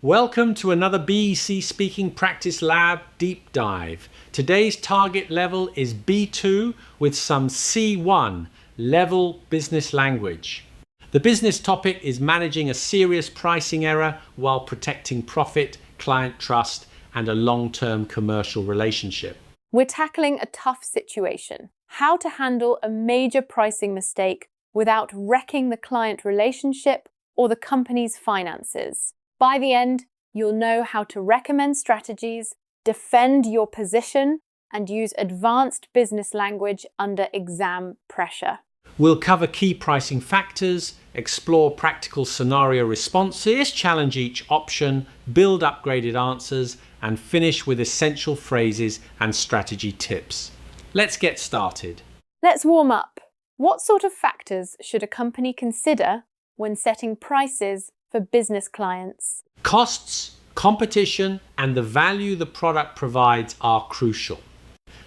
Welcome to another BEC Speaking Practice Lab Deep Dive. Today's target level is B2 with some C1 level business language. The business topic is managing a serious pricing error while protecting profit, client trust, and a long-term commercial relationship. We're tackling a tough situation. How to handle a major pricing mistake without wrecking the client relationship or the company's finances. By the end, you'll know how to recommend strategies, defend your position, and use advanced business language under exam pressure. We'll cover key pricing factors, explore practical scenario responses, challenge each option, build upgraded answers, and finish with essential phrases and strategy tips. Let's get started. Let's warm up. What sort of factors should a company consider when setting prices for business clients? Costs, competition, and the value the product provides are crucial.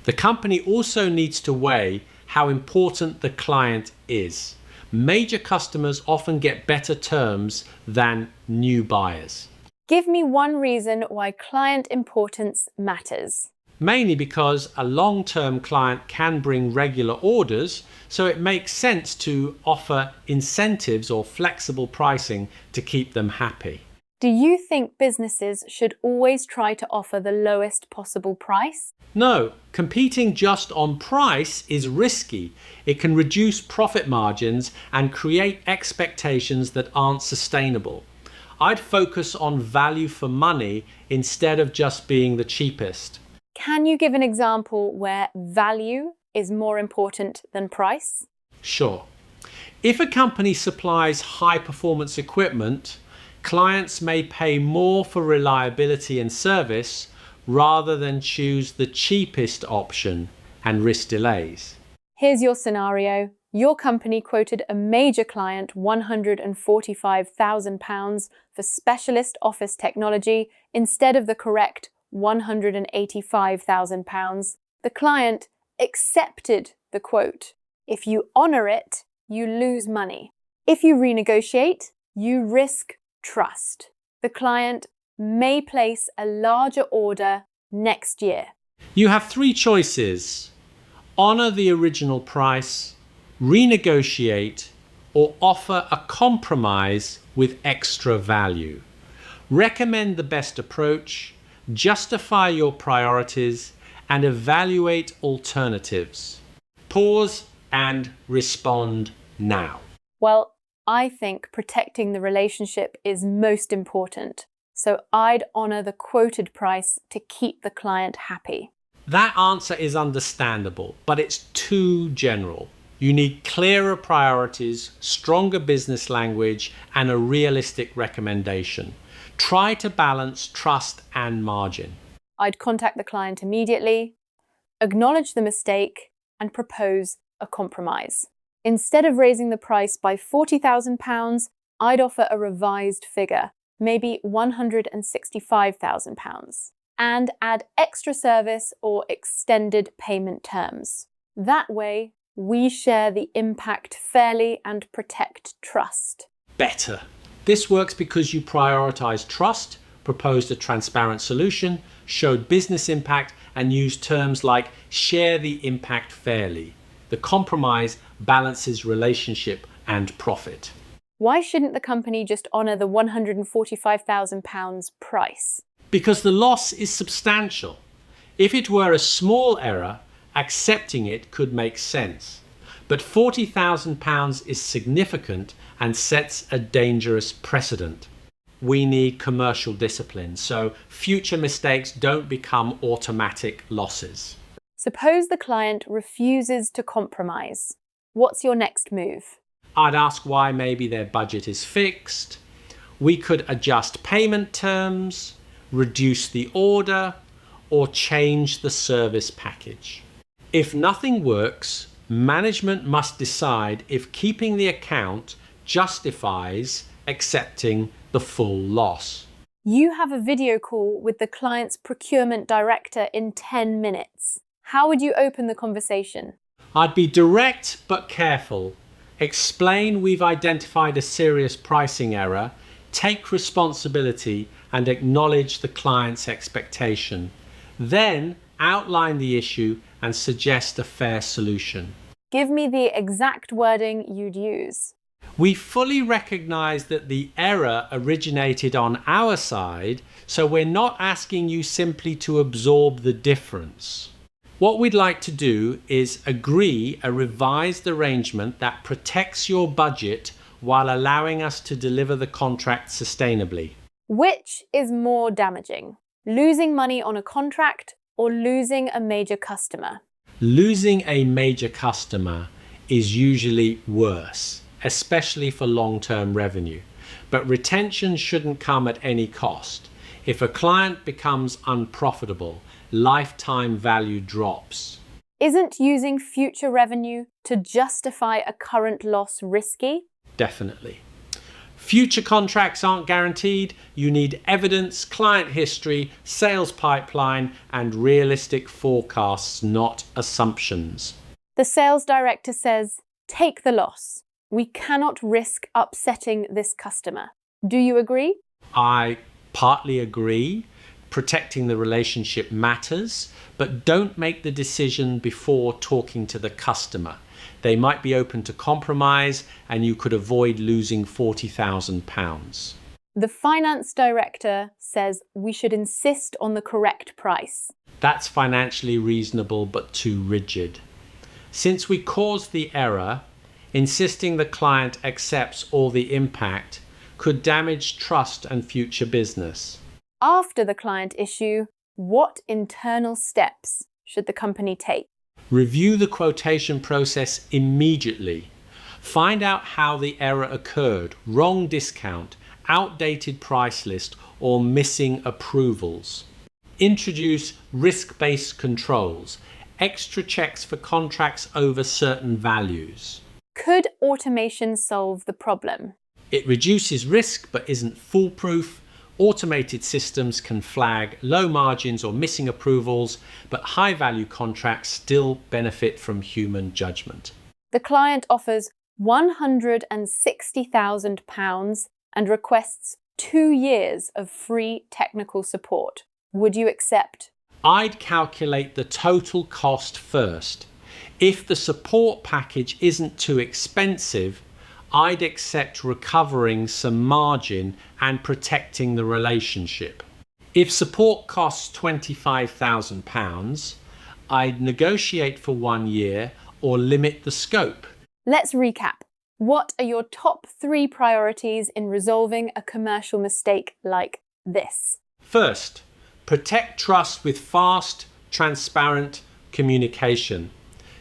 The company also needs to weigh how important the client is. Major customers often get better terms than new buyers. Give me one reason why client importance matters. Mainly because a long-term client can bring regular orders, so it makes sense to offer incentives or flexible pricing to keep them happy. Do you think businesses should always try to offer the lowest possible price? No, competing just on price is risky. It can reduce profit margins and create expectations that aren't sustainable. I'd focus on value for money instead of just being the cheapest. Can you give an example where value is more important than price? Sure. If a company supplies high-performance equipment, clients may pay more for reliability and service rather than choose the cheapest option and risk delays. Here's your scenario. Your company quoted a major client £145,000 for specialist office technology instead of the correct £185,000. The client accepted the quote. If you honor it, you lose money. If you renegotiate, you risk trust. The client may place a larger order next year. You have three choices: honor the original price, renegotiate, or offer a compromise with extra value. Recommend the best approach, justify your priorities, and evaluate alternatives. Pause and respond now. Well, I think protecting the relationship is most important, so I'd honor the quoted price to keep the client happy. That answer is understandable, but it's too general. You need clearer priorities, stronger business language, and a realistic recommendation. Try to balance trust and margin. I'd contact the client immediately, acknowledge the mistake, and propose a compromise. Instead of raising the price by £40,000, I'd offer a revised figure, maybe £165,000, and add extra service or extended payment terms. That way, we share the impact fairly and protect trust. Better. This works because you prioritize trust, proposed a transparent solution, showed business impact, and used terms like share the impact fairly. The compromise balances relationship and profit. Why shouldn't the company just honor the £145,000 price? Because the loss is substantial. If it were a small error, accepting it could make sense. But £40,000 is significant and sets a dangerous precedent. We need commercial discipline, so future mistakes don't become automatic losses. Suppose the client refuses to compromise. What's your next move? I'd ask why maybe their budget is fixed. We could adjust payment terms, reduce the order, or change the service package. If nothing works, management must decide if keeping the account justifies accepting the full loss. You have a video call with the client's procurement director in 10 minutes. How would you open the conversation? I'd be direct but careful. Explain we've identified a serious pricing error, take responsibility, and acknowledge the client's expectation. Then outline the issue and suggest a fair solution. Give me the exact wording you'd use. We fully recognize that the error originated on our side, so we're not asking you simply to absorb the difference. What we'd like to do is agree a revised arrangement that protects your budget while allowing us to deliver the contract sustainably. Which is more damaging? Losing money on a contract or losing a major customer? Losing a major customer is usually worse, especially for long-term revenue. But retention shouldn't come at any cost. If a client becomes unprofitable, lifetime value drops. Isn't using future revenue to justify a current loss risky? Definitely. Future contracts aren't guaranteed. You need evidence, client history, sales pipeline, and realistic forecasts, not assumptions. The sales director says, take the loss. We cannot risk upsetting this customer. Do you agree? I partly agree. Protecting the relationship matters, but don't make the decision before talking to the customer. They might be open to compromise and you could avoid losing £40,000. The finance director says we should insist on the correct price. That's financially reasonable but too rigid. Since we caused the error, insisting the client accepts all the impact could damage trust and future business. After the client issue, what internal steps should the company take? Review the quotation process immediately. Find out how the error occurred, wrong discount, outdated price list, or missing approvals. Introduce risk-based controls, extra checks for contracts over certain values. Could automation solve the problem? It reduces risk but isn't foolproof. Automated systems can flag low margins or missing approvals, but high-value contracts still benefit from human judgment. The client offers £160,000 and requests 2 years of free technical support. Would you accept? I'd calculate the total cost first. If the support package isn't too expensive, I'd accept recovering some margin and protecting the relationship. If support costs £25,000, I'd negotiate for 1 year or limit the scope. Let's recap. What are your top 3 priorities in resolving a commercial mistake like this? First, protect trust with fast, transparent communication.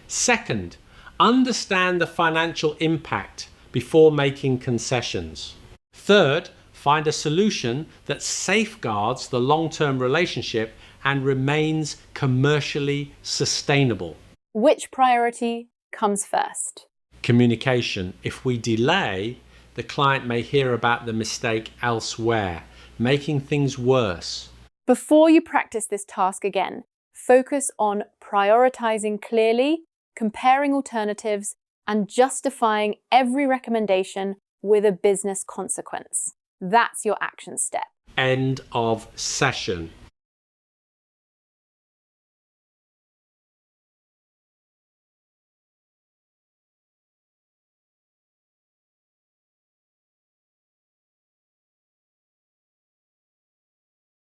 Second, understand the financial impact before making concessions. Third, find a solution that safeguards the long-term relationship and remains commercially sustainable. Which priority comes first? Communication. If we delay, the client may hear about the mistake elsewhere, making things worse. Before you practice this task again, focus on prioritizing clearly, comparing alternatives, and justifying every recommendation with a business consequence. That's your action step. End of session.